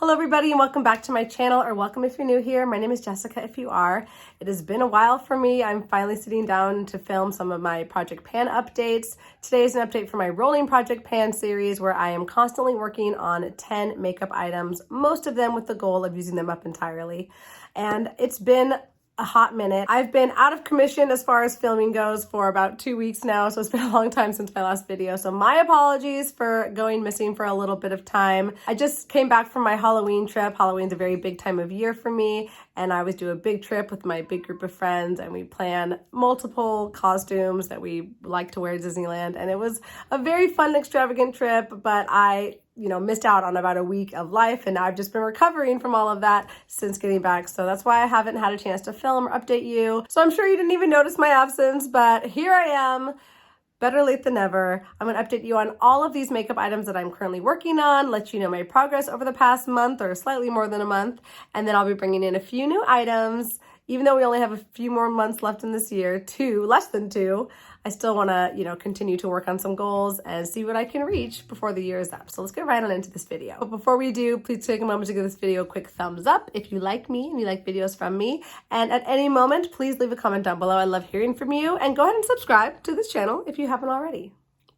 Hello everybody and welcome back to my channel, or welcome if you're new here. My name is Jessica if you are. It has been a while for me. I'm finally sitting down to film some of my Project Pan updates. Today is an update for my Rolling Project Pan series where I am constantly working on 10 makeup items, most of them with the goal of using them up entirely. And it's been a hot minute. I've been out of commission as far as filming goes for about 2 weeks now, so it's been a long time since my last video. So my apologies for going missing for a little bit of time. I just came back from my Halloween trip. Halloween's a very big time of year for me, and I always do a big trip with my big group of friends, and we plan multiple costumes that we like to wear at Disneyland. And it was a very fun, extravagant trip, but I missed out on about a week of life, and I've just been recovering from all of that since getting back. So that's why I haven't had a chance to film or update you. So I'm sure you didn't even notice my absence, but here I am. Better late than never. I'm going to update you on all of these makeup items that I'm currently working on, let you know my progress over the past month or slightly more than a month, and then I'll be bringing in a few new items. Even though we only have a few more months left in this year, less than two, I still want to, continue to work on some goals and see what I can reach before the year is up. So let's get right on into this video. But before we do, please take a moment to give this video a quick thumbs up if you like me and you like videos from me. And at any moment, please leave a comment down below. I love hearing from you. And go ahead and subscribe to this channel if you haven't already.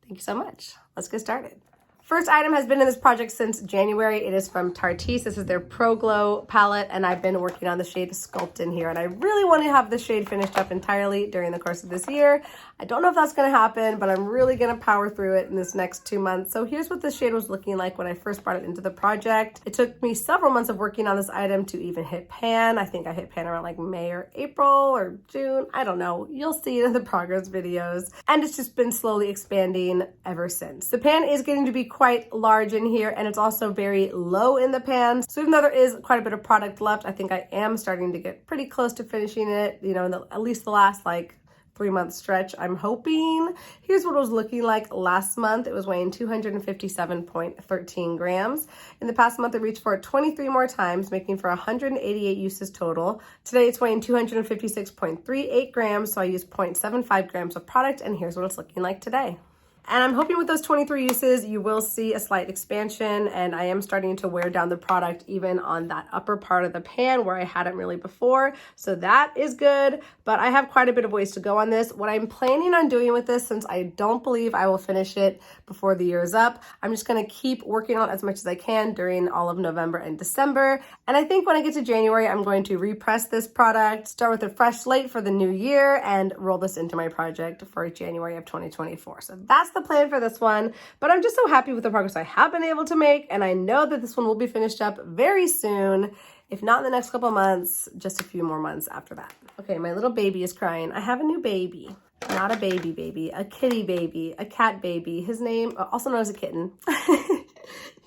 Thank you so much. Let's get started. First item has been in this project since January. It is from Tarteist. This is their Pro Glow palette, and I've been working on the shade Sculpt in here, and I really want to have the shade finished up entirely during the course of this year. I don't know if that's going to happen, but I'm really going to power through it in this next 2 months. So here's what the shade was looking like when I first brought it into the project. It took me several months of working on this item to even hit pan. I think I hit pan around like May or April or June. I don't know. You'll see it in the progress videos. And it's just been slowly expanding ever since. The pan is getting to be quite large in here, and it's also very low in the pan. So even though there is quite a bit of product left, I think I am starting to get pretty close to finishing it, in at least the last 3-month stretch, I'm hoping. Here's what it was looking like last month. It was weighing 257.13 grams. In the past month, it reached for it 23 more times, making for 188 uses total. Today, it's weighing 256.38 grams, so I used 0.75 grams of product, and here's what it's looking like today. And I'm hoping with those 23 uses, you will see a slight expansion, and I am starting to wear down the product even on that upper part of the pan where I hadn't really before. So that is good, but I have quite a bit of ways to go on this. What I'm planning on doing with this, since I don't believe I will finish it before the year is up, I'm just gonna keep working on it as much as I can during all of November and December. And I think when I get to January, I'm going to repress this product, start with a fresh slate for the new year, and roll this into my project for January of 2024. So that's the plan for this one, but I'm just so happy with the progress I have been able to make, and I know that this one will be finished up very soon, if not in the next couple months, just a few more months after that. Okay, my little baby is crying. I have a new baby. Not a baby, a kitty baby, a cat baby. His name, also known as a kitten.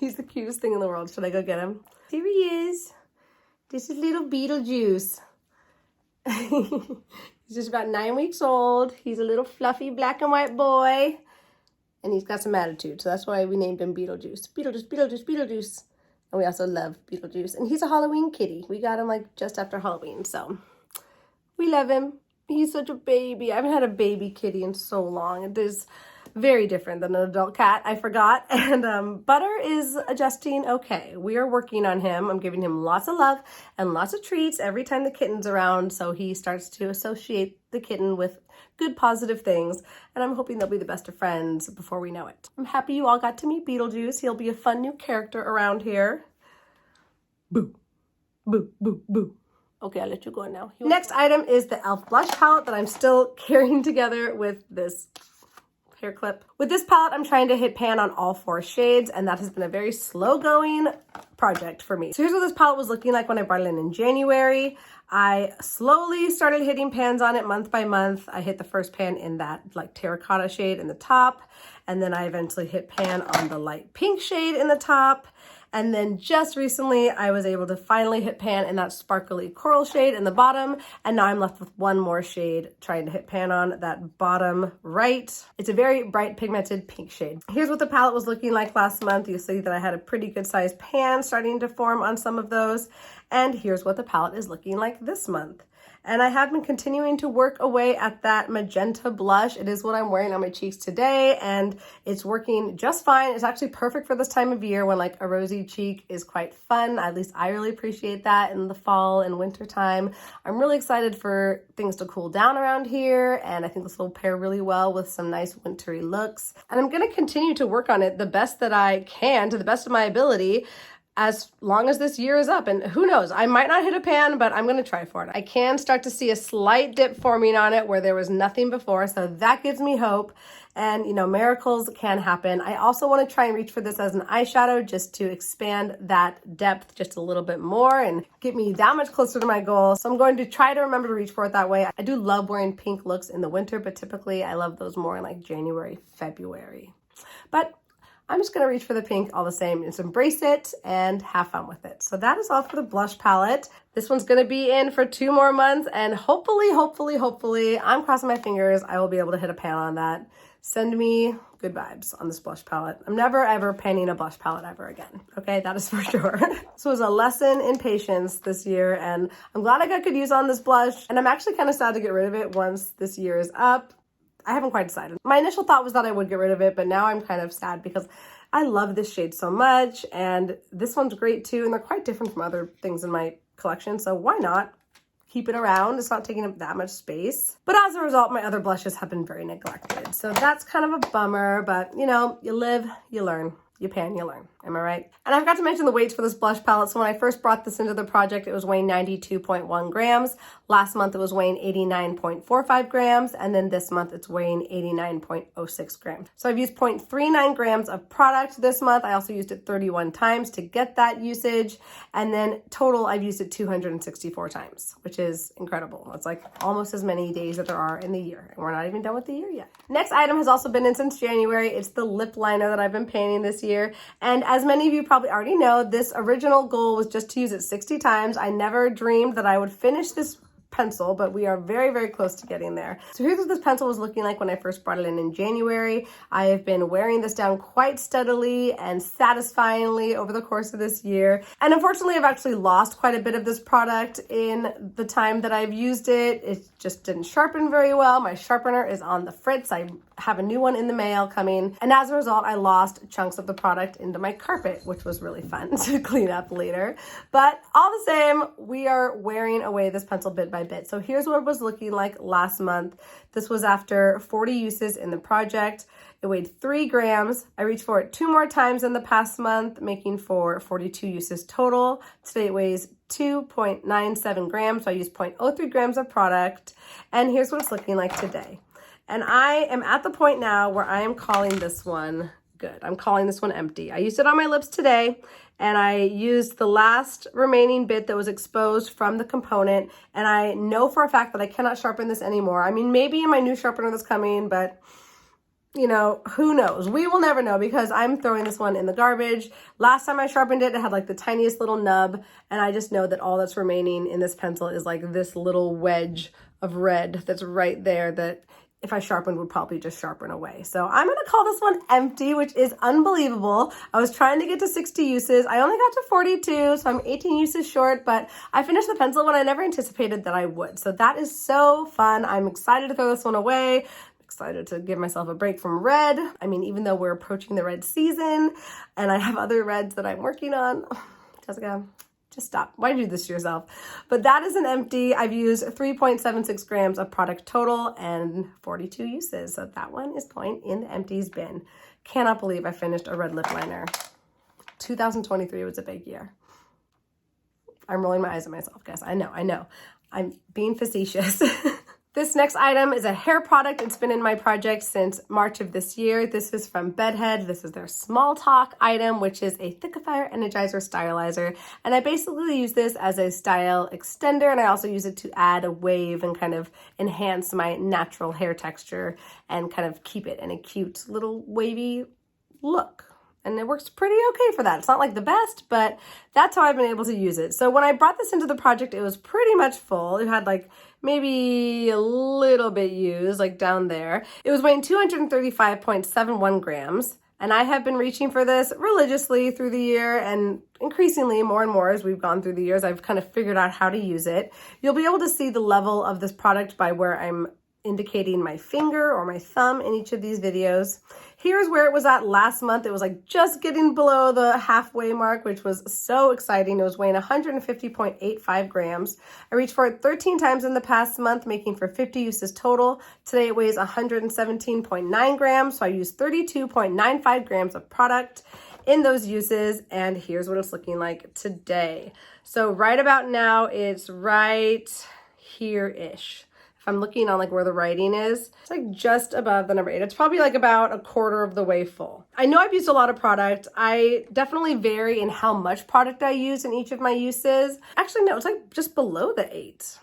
He's the cutest thing in the world. Should I go get him? Here he is. This is little Beetlejuice. He's just about 9 weeks old. He's a little fluffy black and white boy. And he's got some attitude, so that's why we named him Beetlejuice. Beetlejuice, Beetlejuice, Beetlejuice. And we also love Beetlejuice. And he's a Halloween kitty. We got him just after Halloween, so we love him. He's such a baby. I haven't had a baby kitty in so long. It is very different than an adult cat, I forgot. And Butter is adjusting okay. We are working on him. I'm giving him lots of love and lots of treats every time the kitten's around, so he starts to associate the kitten with good positive things, and I'm hoping they'll be the best of friends before we know it. I'm happy you all got to meet Beetlejuice. He'll be a fun new character around here. Boo, boo, boo, boo. Okay, I'll let you go now. Next item is the e.l.f. blush palette that I'm still carrying together with this hair clip. With this palette, I'm trying to hit pan on all 4 shades, and that has been a very slow going project for me. So here's what this palette was looking like when I brought it in January. I slowly started hitting pans on it month by month. I hit the first pan in that terracotta shade in the top, and then I eventually hit pan on the light pink shade in the top. And then just recently, I was able to finally hit pan in that sparkly coral shade in the bottom. And now I'm left with one more shade trying to hit pan on that bottom right. It's a very bright pigmented pink shade. Here's what the palette was looking like last month. You see that I had a pretty good sized pan starting to form on some of those. And here's what the palette is looking like this month. And I have been continuing to work away at that magenta blush. It is what I'm wearing on my cheeks today, and it's working just fine. It's actually perfect for this time of year when like a rosy cheek is quite fun. At least I really appreciate that in the fall and winter time. I'm really excited for things to cool down around here, and I think this will pair really well with some nice wintry looks. And I'm gonna continue to work on it the best that I can, to the best of my ability, as long as this year is up. And who knows, I might not hit a pan, but I'm gonna try for it. I can start to see a slight dip forming on it where there was nothing before, so that gives me hope. And you know, miracles can happen. I also wanna try and reach for this as an eyeshadow just to expand that depth just a little bit more and get me that much closer to my goal. So I'm going to try to remember to reach for it that way. I do love wearing pink looks in the winter, but typically I love those more in like January, February. But I'm just gonna reach for the pink all the same. Just embrace it and have fun with it. So that is all for the blush palette. This one's gonna be in for 2 more months, and hopefully, I'm crossing my fingers, I will be able to hit a pan on that. Send me good vibes on this blush palette. I'm never ever panning a blush palette ever again, okay? That is for sure. This was a lesson in patience this year, and I'm glad I got good use on this blush, and I'm actually kind of sad to get rid of it once this year is up. I haven't quite decided. My initial thought was that I would get rid of it, but now I'm kind of sad because I love this shade so much, and this one's great too, and they're quite different from other things in my collection, so why not keep it around? It's not taking up that much space. But as a result, my other blushes have been very neglected, so that's kind of a bummer, but you know, you live, you learn. You pan, you learn. Am I right? And I forgot to mention the weights for this blush palette. So when I first brought this into the project, it was weighing 92.1 grams. Last month, it was weighing 89.45 grams. And then this month, it's weighing 89.06 grams. So I've used 0.39 grams of product this month. I also used it 31 times to get that usage. And then total, I've used it 264 times, which is incredible. It's like almost as many days that there are in the year. And we're not even done with the year yet. Next item has also been in since January. It's the lip liner that I've been painting this year. And as many of you probably already know, this original goal was just to use it 60 times. I never dreamed that I would finish this pencil, but we are very, very close to getting there. So here's what this pencil was looking like when I first brought it in January. I have been wearing this down quite steadily and satisfyingly over the course of this year. And unfortunately, I've actually lost quite a bit of this product in the time that I've used it. It just didn't sharpen very well. My sharpener is on the fritz. I have a new one in the mail coming. And as a result, I lost chunks of the product into my carpet, which was really fun to clean up later. But all the same, we are wearing away this pencil bit by bit. So here's what it was looking like last month. This was after 40 uses in the project. It weighed 3 grams. I reached for it 2 more times in the past month, making for 42 uses total. Today it weighs 2.97 grams. So I used 0.03 grams of product. And here's what it's looking like today. And I am at the point now where I am calling this one good. I'm calling this one empty. I used it on my lips today, and I used the last remaining bit that was exposed from the component, and I know for a fact that I cannot sharpen this anymore. I mean, maybe in my new sharpener that's coming, but you know, who knows? We will never know because I'm throwing this one in the garbage. Last time I sharpened it, it had like the tiniest little nub, and I just know that all that's remaining in this pencil is like this little wedge of red that's right there that if I sharpened would probably just sharpen away. So I'm gonna call this one empty, which is unbelievable. I was trying to get to 60 uses. I only got to 42, so I'm 18 uses short, but I finished the pencil when I never anticipated that I would. So that is so fun. I'm excited to throw this one away. Excited to give myself a break from red. I mean, even though we're approaching the red season and I have other reds that I'm working on, Jessica, just stop. Why do this to yourself? But that is an empty. I've used 3.76 grams of product total and 42 uses. So that one is going in the empties bin. Cannot believe I finished a red lip liner. 2023 was a big year. I'm rolling my eyes at myself, guys. I know. I'm being facetious. This next item is a hair product. It's been in my project since March of this year. This is from Bedhead. This is their Small Talk item, which is a thickifier, energizer, stylizer. And I basically use this as a style extender, and I also use it to add a wave and kind of enhance my natural hair texture and kind of keep it in a cute little wavy look. And it works pretty okay for that. It's not like the best, but that's how I've been able to use it. So when I brought this into the project, it was pretty much full. It had like maybe a little bit used, like down there. It was weighing 235.71 grams. And I have been reaching for this religiously through the year, and increasingly more and more as we've gone through the years, I've kind of figured out how to use it. You'll be able to see the level of this product by where I'm indicating my finger or my thumb in each of these videos. Here's where it was at last month. It was like just getting below the halfway mark, which was so exciting. It was weighing 150.85 grams. I reached for it 13 times in the past month, making for 50 uses total. Today it weighs 117.9 grams, so I used 32.95 grams of product in those uses, and here's what it's looking like today. So right about now, it's right here-ish. I'm looking on like where the writing is, it's like just above the number 8. It's probably like about a quarter of the way full. I know I've used a lot of product. I definitely vary in how much product I use in each of my uses. Actually, no, it's like just below the 8.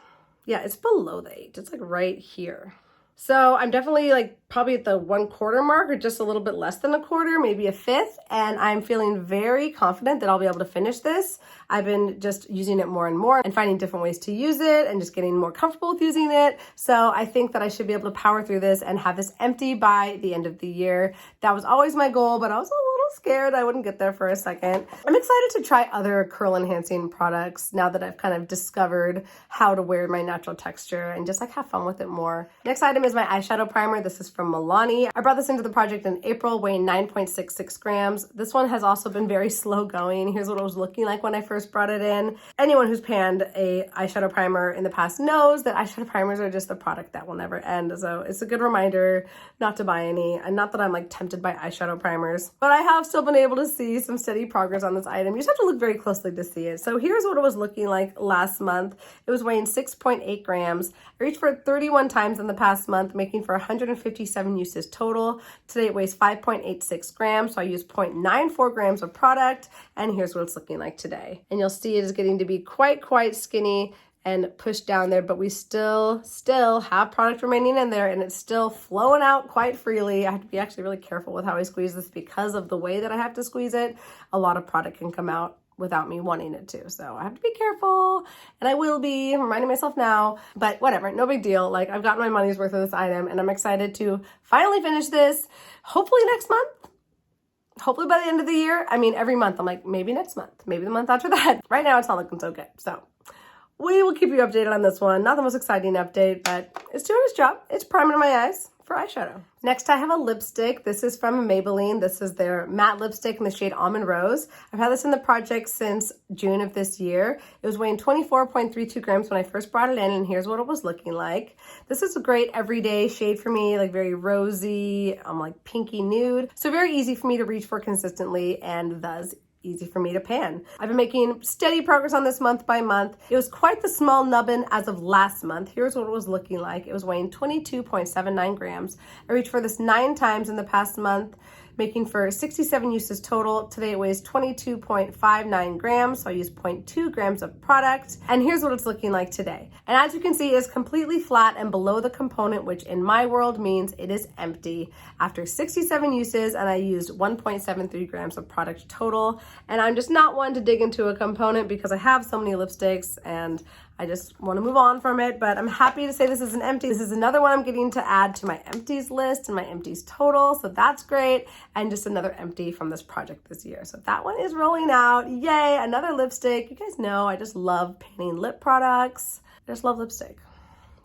Yeah, it's below the 8. It's like right here. So I'm definitely like probably at the 1/4 mark, or just a little bit less than a quarter, maybe a fifth. And I'm feeling very confident that I'll be able to finish this. I've been just using it more and more and finding different ways to use it and just getting more comfortable with using it. So I think that I should be able to power through this and have this empty by the end of the year. That was always my goal, but I was a little scared I wouldn't get there for a second. I'm excited to try other curl enhancing products now that I've kind of discovered how to wear my natural texture and just like have fun with it more. Next item is my eyeshadow primer. This is from Milani. I brought this into the project in April, weighing 9.66 grams. This one has also been very slow going. Here's what it was looking like when I first brought it in. Anyone who's panned a eyeshadow primer in the past knows that eyeshadow primers are just a product that will never end. So it's a good reminder not to buy any. And not that I'm like tempted by eyeshadow primers, but I have still been able to see some steady progress on this item. You just have to look very closely to see it. So here's what it was looking like last month. It was weighing 6.8 grams. I reached for it 31 times in the past month, making for 157 uses total. Today it weighs 5.86 grams, so I used 0.94 grams of product, and here's what it's looking like today. And you'll see it is getting to be quite skinny and pushed down there, but we still have product remaining in there, and it's still flowing out quite freely. I have to be actually really careful with how I squeeze this because of the way that I have to squeeze it. A lot of product can come out without me wanting it to, so I have to be careful, and I will be reminding myself now, but whatever, no big deal. Like, I've gotten my money's worth of this item, and I'm excited to finally finish this, hopefully next month. Hopefully by the end of the year. I mean, every month I'm like, maybe next month, maybe the month after that. Right now it's not looking so good, so we will keep you updated on this one. Not the most exciting update, but it's doing its job. It's priming my eyes for eyeshadow. Next, I have a lipstick. This is from Maybelline. This is their matte lipstick in the shade Almond Rose. I've had this in the project since June of this year. It was weighing 24.32 grams when I first brought it in, and here's what it was looking like. This is a great everyday shade for me, like very rosy, like pinky nude. So very easy for me to reach for consistently, and thus easy for me to pan. I've been making steady progress on this month by month. It was quite the small nubbin as of last month. Here's what it was looking like. It was weighing 22.79 grams. I reached for this 9 times in the past month, making for 67 uses total. Today it weighs 22.59 grams, so I used 0.2 grams of product. And here's what it's looking like today. And as you can see, it's completely flat and below the component, which in my world means it is empty after 67 uses, and I used 1.73 grams of product total. And I'm just not one to dig into a component because I have so many lipsticks and I just want to move on from it, but I'm happy to say this is an empty. This is another one I'm getting to add to my empties list and my empties total, so that's great. And just another empty from this project this year. So that one is rolling out. Yay, another lipstick. You guys know I just love painting lip products. I just love lipstick.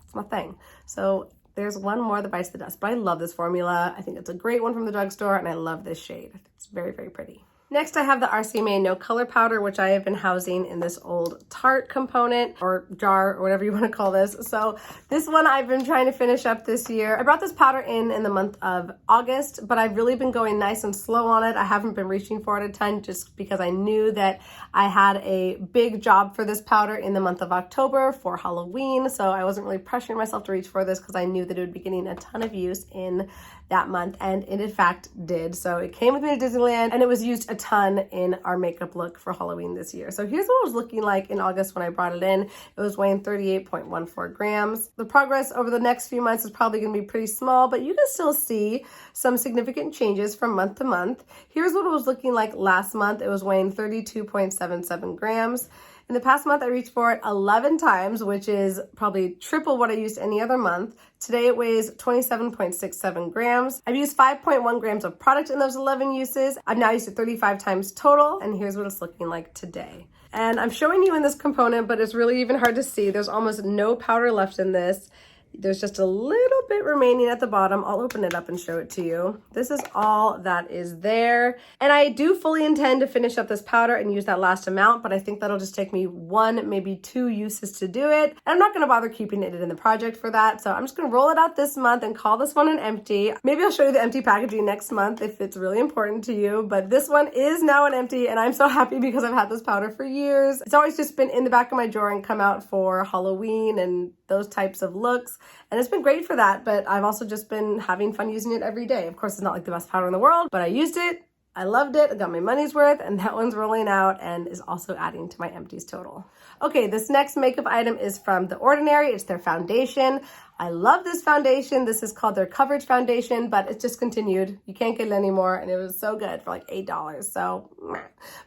It's my thing. So there's one more that bites the dust, but I love this formula. I think it's a great one from the drugstore, and I love this shade. It's very pretty. Next, I have the RCMA No Color powder, which I have been housing in this old Tarte component or jar or whatever you want to call this. So this one I've been trying to finish up this year. I brought this powder in the month of August, but I've really been going nice and slow on it. I haven't been reaching for it a ton just because I knew that I had a big job for this powder in the month of October for Halloween. So I wasn't really pressuring myself to reach for this because I knew that it would be getting a ton of use in that month, and it in fact did. So it came with me to Disneyland, and it was used a ton in our makeup look for Halloween this year. So here's what it was looking like in August when I brought it in. It was weighing 38.14 grams. The progress over the next few months is probably going to be pretty small, but you can still see some significant changes from month to month. Here's what it was looking like last month. It was weighing 32.77 grams. In the past month, I reached for it 11 times, which is probably triple what I used any other month. Today it weighs 27.67 grams. I've used 5.1 grams of product in those 11 uses. I've now used it 35 times total, and here's what it's looking like today. And I'm showing you in this component, but it's really even hard to see. There's almost no powder left in this. There's just a little bit remaining at the bottom. I'll open it up and show it to you. This is all that is there. And I do fully intend to finish up this powder and use that last amount, but I think that'll just take me 1, maybe 2 uses to do it. And I'm not gonna bother keeping it in the project for that. So I'm just gonna roll it out this month and call this one an empty. Maybe I'll show you the empty packaging next month if it's really important to you, but this one is now an empty, and I'm so happy because I've had this powder for years. It's always just been in the back of my drawer and come out for Halloween and those types of looks. And it's been great for that, but I've also just been having fun using it every day. Of course, it's not like the best powder in the world, but I used it, I loved it, I got my money's worth, and that one's rolling out and is also adding to my empties total. Okay, this next makeup item is from The Ordinary. It's their foundation. I love this foundation. This is called their Coverage Foundation, but it's discontinued. You can't get it anymore, and it was so good for like $8, so meh.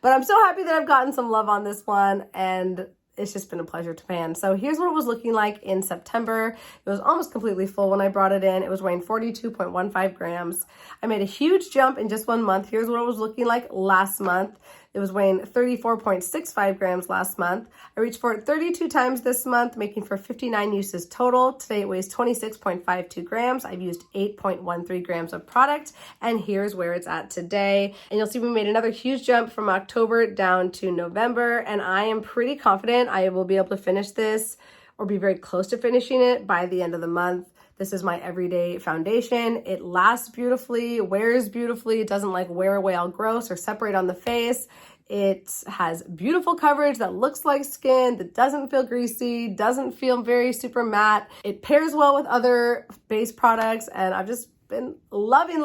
But I'm so happy that I've gotten some love on this one, and it's just been a pleasure to pan. So here's what it was looking like in September. It was almost completely full when I brought it in. It was weighing 42.15 grams. I made a huge jump in just 1 month. Here's what it was looking like last month. It was weighing 34.65 grams last month. I reached for it 32 times this month, making for 59 uses total. Today it weighs 26.52 grams. I've used 8.13 grams of product, and here's where it's at today. And you'll see we made another huge jump from October down to November, and I am pretty confident I will be able to finish this or be very close to finishing it by the end of the month. This is my everyday foundation. It lasts beautifully, wears beautifully. It doesn't like wear away all gross or separate on the face. It has beautiful coverage that looks like skin, that doesn't feel greasy, doesn't feel very super matte. It pairs well with other base products, and I've just been loving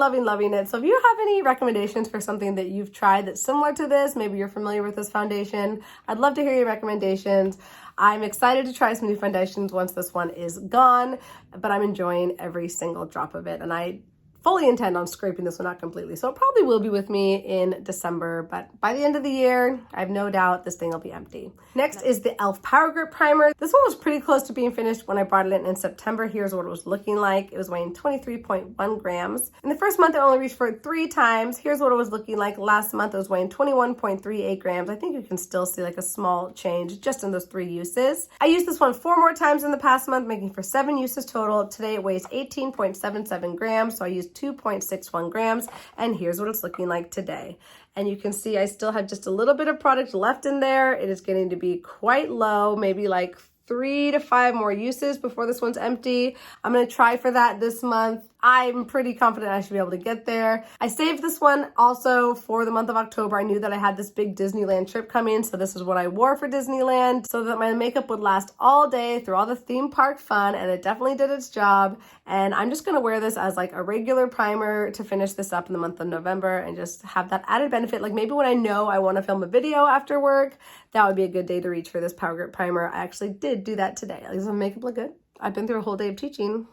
it. So if you have any recommendations for something that you've tried that's similar to this, maybe you're familiar with this foundation, I'd love to hear your recommendations. I'm excited to try some new foundations once this one is gone, but I'm enjoying every single drop of it, and I fully intend on scraping this one out completely. So it probably will be with me in December, but by the end of the year, I have no doubt this thing will be empty. Next is the e.l.f. Power Grip Primer. This one was pretty close to being finished when I brought it in September. Here's what it was looking like. It was weighing 23.1 grams. In the first month, I only reached for it 3 times. Here's what it was looking like last month. It was weighing 21.38 grams. I think you can still see like a small change just in those 3 uses. I used this one 4 more times in the past month, making for 7 uses total. Today it weighs 18.77 grams, so I used 2.61 grams, and here's what it's looking like today. And you can see I still have just a little bit of product left in there. It is getting to be quite low, maybe like 3 to 5 more uses before this one's empty. I'm gonna try for that this month. I'm pretty confident I should be able to get there. I saved this one also for the month of October. I knew that I had this big Disneyland trip coming, so this is what I wore for Disneyland so that my makeup would last all day through all the theme park fun, and it definitely did its job. And I'm just gonna wear this as like a regular primer to finish this up in the month of November and just have that added benefit. Like maybe when I know I wanna film a video after work, that would be a good day to reach for this Power Grip Primer. I actually did do that today. Does my makeup look good? I've been through a whole day of teaching.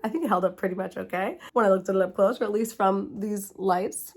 I think it held up pretty much okay when I looked at it up close, or at least from these lights.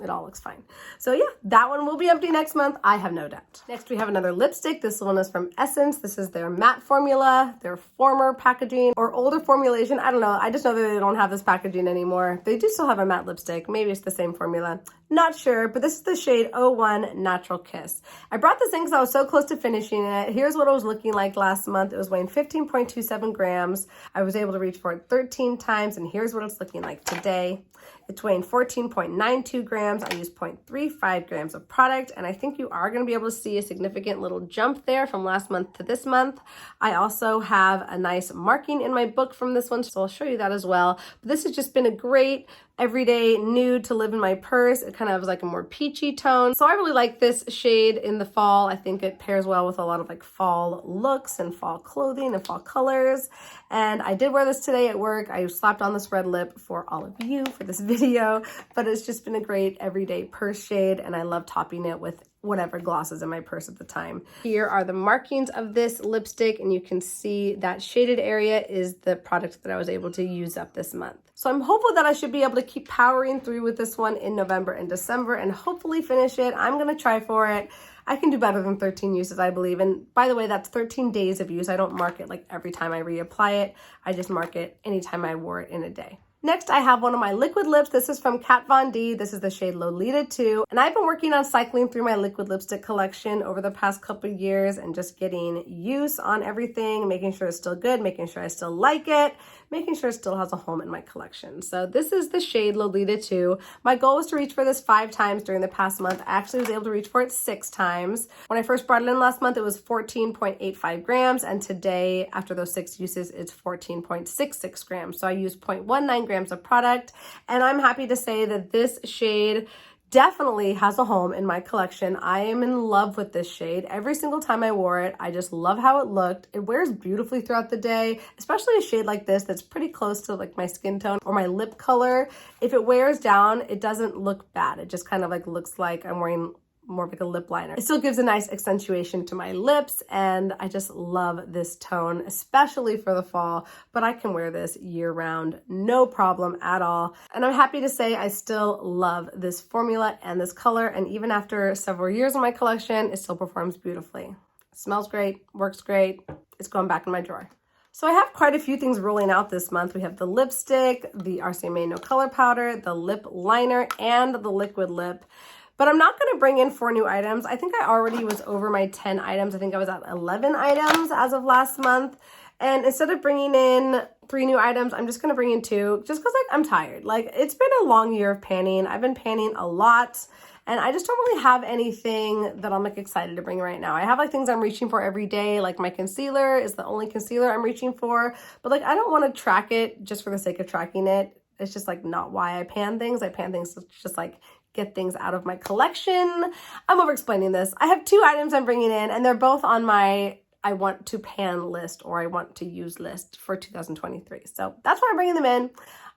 It all looks fine. So yeah, that one will be empty next month, I have no doubt. Next, we have another lipstick. This one is from Essence. This is their matte formula, their former packaging or older formulation. I don't know. I just know that they don't have this packaging anymore. They do still have a matte lipstick. Maybe it's the same formula. Not sure, but this is the shade 01 Natural Kiss. I brought this in because I was so close to finishing it. Here's what it was looking like last month. It was weighing 15.27 grams. I was able to reach for it 13 times, and here's what it's looking like today. It's weighing 14.92 grams. I used 0.35 grams of product, and I think you are going to be able to see a significant little jump there from last month to this month. I also have a nice marking in my book from this one, so I'll show you that as well. But this has just been a great everyday nude to live in my purse. It kind of has like a more peachy tone. So I really like this shade in the fall. I think it pairs well with a lot of like fall looks and fall clothing and fall colors. And I did wear this today at work. I slapped on this red lip for all of you for this video, but it's just been a great everyday purse shade, and I love topping it with whatever glosses in my purse at the time. Here are the markings of this lipstick, and you can see that shaded area is the product that I was able to use up this month. So I'm hopeful that I should be able to keep powering through with this one in November and December and hopefully finish it. I'm gonna try for it. I can do better than 13 uses, I believe. And by the way, that's 13 days of use. I don't mark it like every time I reapply it. I just mark it anytime I wore it in a day. Next, I have one of my liquid lips. This is from Kat Von D. This is the shade Lolita 2. And I've been working on cycling through my liquid lipstick collection over the past couple of years and just getting use on everything, making sure it's still good, making sure I still like it, making sure it still has a home in my collection. So this is the shade Lolita 2. My goal was to reach for this 5 times during the past month. I actually was able to reach for it 6 times. When I first brought it in last month, it was 14.85 grams. And today, after those 6 uses, it's 14.66 grams. So I used 0.19 grams of product. And I'm happy to say that this shade definitely has a home in my collection. I am in love with this shade. Every single time I wore it, I just love how it looked. It wears beautifully throughout the day, especially a shade like this that's pretty close to like my skin tone or my lip color. If it wears down, it doesn't look bad. It just kind of like looks like I'm wearing more of like a lip liner. It still gives a nice accentuation to my lips, and I just love this tone, especially for the fall, but I can wear this year round, no problem at all. And I'm happy to say I still love this formula and this color, and even after several years in my collection, it still performs beautifully. It smells great, works great, it's going back in my drawer. So I have quite a few things rolling out this month. We have the lipstick, the RCMA No Color powder, the lip liner, and the liquid lip. But I'm not going to bring in 4 new items. I think I already was over my 10 items. I think I was at 11 items as of last month. And instead of bringing in 3 new items, I'm just going to bring in 2 just because like I'm tired. Like it's been a long year of panning. I've been panning a lot. And I just don't really have anything that I'm like excited to bring right now. I have like things I'm reaching for every day. Like my concealer is the only concealer I'm reaching for. But like I don't want to track it just for the sake of tracking it. It's just like not why I pan things. I pan things to just like get things out of my collection. I'm over explaining this. I have 2 items I'm bringing in, and they're both on my I want to pan list or I want to use list for 2023. So that's why I'm bringing them in.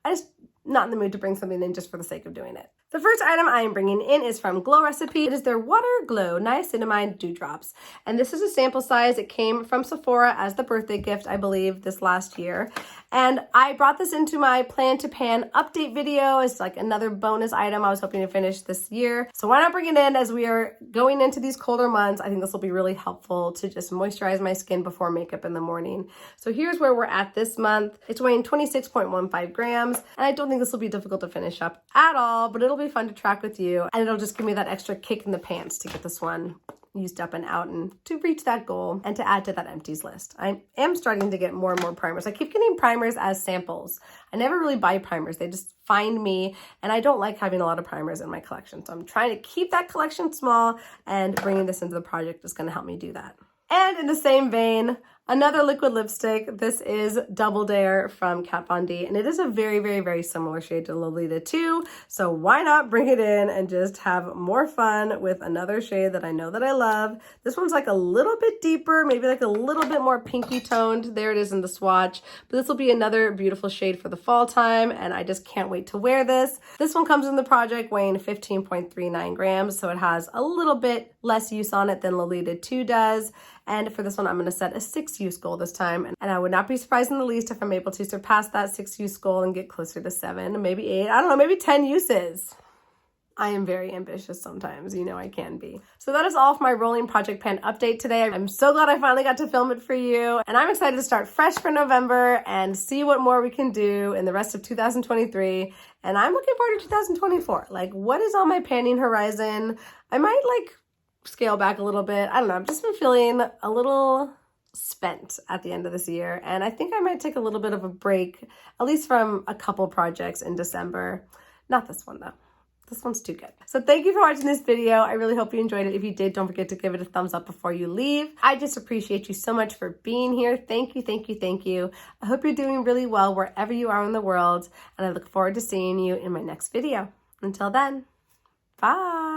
I just not in the mood to bring something in just for the sake of doing it. The first item I am bringing in is from Glow Recipe. It is their Water Glow Niacinamide Dewdrops. And this is a sample size. It came from Sephora as the birthday gift, I believe, this last year. And I brought this into my Plan to Pan update video. It's like another bonus item I was hoping to finish this year. So why not bring it in as we are going into these colder months? I think this will be really helpful to just moisturize my skin before makeup in the morning. So here's where we're at this month. It's weighing 26.15 grams. And I don't think this will be difficult to finish up at all, but it'll be fun to track with you. And it'll just give me that extra kick in the pants to get this one used up and out and to reach that goal and to add to that empties list. I am starting to get more and more primers. I keep getting primers as samples. I never really buy primers. They just find me, and I don't like having a lot of primers in my collection. So I'm trying to keep that collection small, and bringing this into the project is going to help me do that. And in the same vein, another liquid lipstick. This is Double Dare from Kat Von D, and it is a very, very, very similar shade to Lolita 2. So why not bring it in and just have more fun with another shade that I know that I love. This one's like a little bit deeper, maybe like a little bit more pinky toned. There it is in the swatch. But this will be another beautiful shade for the fall time, and I just can't wait to wear this. This one comes in the project weighing 15.39 grams, so it has a little bit less use on it than Lolita 2 does. And for this one, I'm going to set a 6-use goal this time. And I would not be surprised in the least if I'm able to surpass that 6-use goal and get closer to 7, maybe 8, I don't know, maybe 10 uses. I am very ambitious sometimes, you know I can be. So that is all for my rolling project pan update today. I'm so glad I finally got to film it for you. And I'm excited to start fresh for November and see what more we can do in the rest of 2023. And I'm looking forward to 2024. Like, what is on my panning horizon? I might scale back a little bit. I don't know. I've just been feeling a little spent at the end of this year. And I think I might take a little bit of a break, at least from a couple projects in December. Not this one though. This one's too good. So thank you for watching this video. I really hope you enjoyed it. If you did, don't forget to give it a thumbs up before you leave. I just appreciate you so much for being here. Thank you, thank you, thank you. I hope you're doing really well wherever you are in the world. And I look forward to seeing you in my next video. Until then, bye.